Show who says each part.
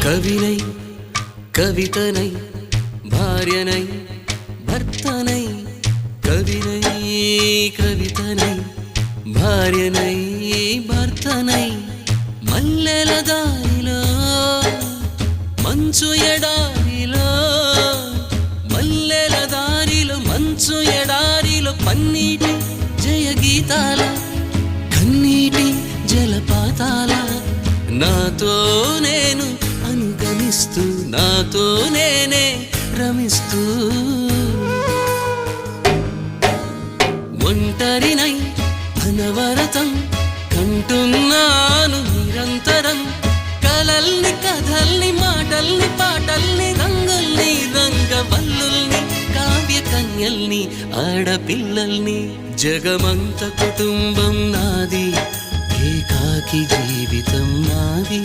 Speaker 1: కవినై కవితనై భార్యనై భర్తనై కవినై కవితనై భార్యనై భర్తనై మల్లెల దారిలో మంచు ఎడారిలో మల్లెల దారిలో మంచు ఎడారిలో పన్నీటి జయగీతాల కన్నీటి జలపాతాల నాతో నేను అనుగమిస్తూ నాతో నేనే రమిస్తూ ఒంటరినై అనవరతం కంటున్నాను నిరంతరం కలల్ని కథల్ని మాటల్ని పాటల్ని రంగుల్ని రంగవల్లుల్ని కావ్య కన్యల్ని ఆడపిల్లల్ని జగమంత కుటుంబం నాది ఏకాకి జీవితం నాది